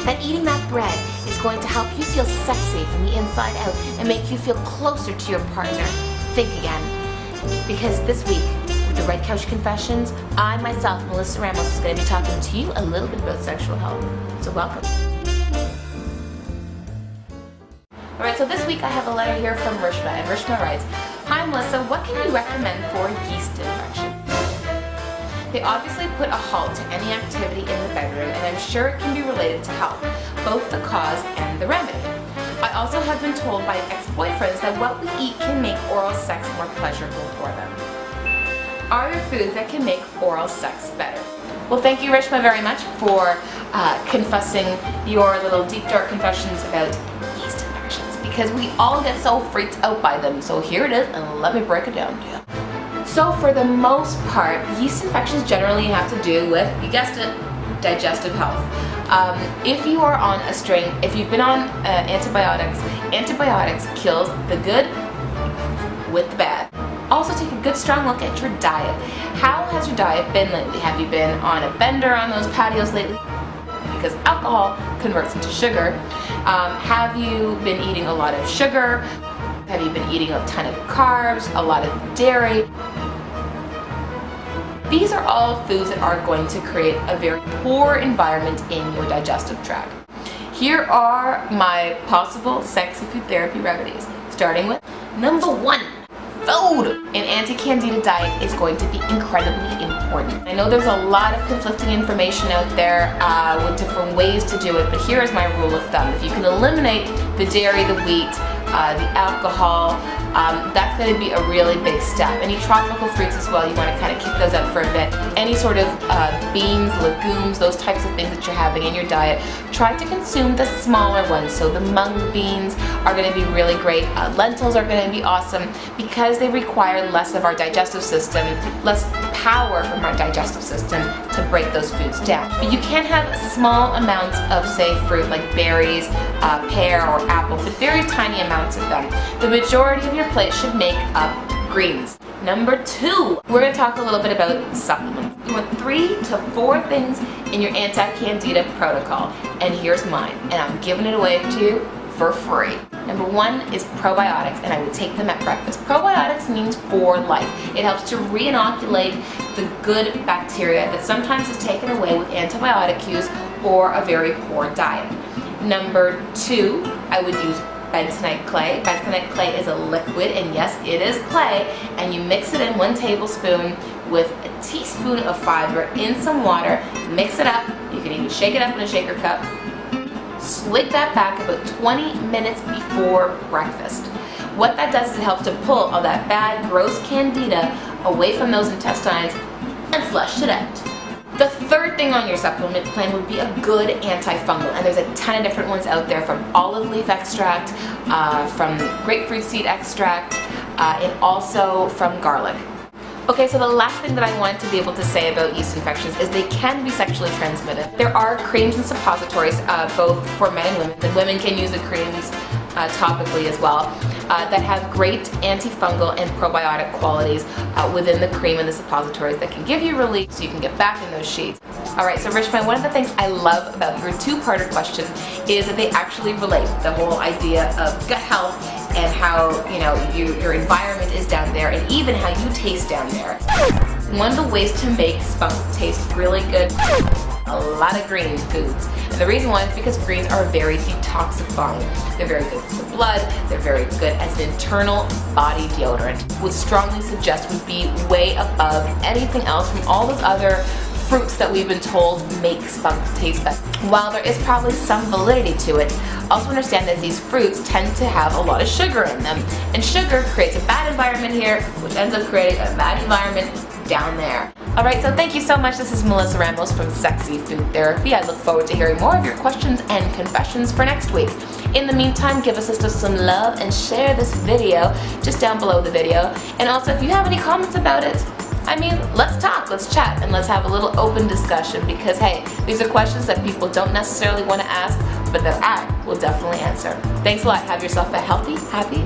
that eating that bread is going to help you feel sexy from the inside out and make you feel closer to your partner. Think again. Because this week, with the Red Couch Confessions, I myself, Melissa Ramos, is going to be talking to you a little bit about sexual health. So welcome. Alright, so this week I have a letter here from Rishma, and Rishma writes, "Hi Melissa, what can you recommend for yeast infection? They obviously put a halt to any activity in the bedroom, and I'm sure it can be related to health, both the cause and the remedy. I also have been told by ex-boyfriends that what we eat can make oral sex more pleasurable for them. Are there foods that can make oral sex better?" Well, thank you Rishma very much for confessing your little deep dark confessions about yeast infections, because we all get so freaked out by them. So here it is, and let me break it down to you. So for the most part, yeast infections generally have to do with, you guessed it, digestive health. If you are on a string, if you've been on antibiotics kills the good with the bad. Also take a good strong look at your diet. How has your diet been lately? Have you been on a bender on those patios lately? Because alcohol converts into sugar. Have you been eating a lot of sugar? Have you been eating a ton of carbs, a lot of dairy? These are all foods that are going to create a very poor environment in your digestive tract. Here are my possible sexy food therapy remedies, starting with number 1. Food! An anti-candida diet is going to be incredibly important. I know there's a lot of conflicting information out there with different ways to do it, but here is my rule of thumb. If you can eliminate the dairy, the wheat, the alcohol, that's going to be a really big step. Any tropical fruits as well, you want to kind of kick those out for a bit. Any sort of beans, legumes, those types of things that you're having in your diet, try to consume the smaller ones. So the mung beans are going to be really great. Lentils are going to be awesome because they require less of our digestive system, less power from our digestive system to break those foods down. But you can have small amounts of, say, fruit like berries, pear or apple, but very tiny amounts of them. The majority of your plate should make up greens. Number 2, we're going to talk a little bit about supplements. You want 3 to 4 things in your anti-candida protocol, and here's mine, and I'm giving it away to you for free. Number 1 is probiotics, and I would take them at breakfast. Probiotics means for life. It helps to re-inoculate the good bacteria that sometimes is taken away with antibiotic use or a very poor diet. Number 2, I would use bentonite clay. Bentonite clay is a liquid, and yes, it is clay, and you mix it in 1 tablespoon with a teaspoon of fiber in some water, mix it up. You can even shake it up in a shaker cup. Slick that back about 20 minutes before breakfast. What that does is it helps to pull all that bad, gross candida away from those intestines and flush it out. The 3rd thing on your supplement plan would be a good antifungal, and there's a ton of different ones out there, from olive leaf extract, from grapefruit seed extract, and also from garlic. Okay, so the last thing that I wanted to be able to say about yeast infections is they can be sexually transmitted. There are creams and suppositories, both for men and women. And women can use the creams topically as well, that have great antifungal and probiotic qualities within the cream and the suppositories that can give you relief so you can get back in those sheets. Alright, so Rishma, one of the things I love about your 2-parter question is that they actually relate. The whole idea of gut health and how, you know, your environment is down there, and even how you taste down there. One of the ways to make spunk taste really good, a lot of green foods. And the reason why is because greens are very detoxifying. They're very good for the blood, they're very good as an internal body deodorant. Would strongly suggest would be way above anything else from all those other fruits that we've been told make spunk taste better. While there is probably some validity to it, also understand that these fruits tend to have a lot of sugar in them, and sugar creates a bad environment here, which ends up creating a bad environment down there. Alright, so thank you so much. This is Melissa Ramos from Sexy Food Therapy. I look forward to hearing more of your questions and confessions for next week. In the meantime, give us some love and share this video just down below the video. And also, if you have any comments about it, I mean, let's talk, let's chat, and let's have a little open discussion, because hey, these are questions that people don't necessarily want to ask, but that I will definitely answer. Thanks a lot. Have yourself a healthy, happy,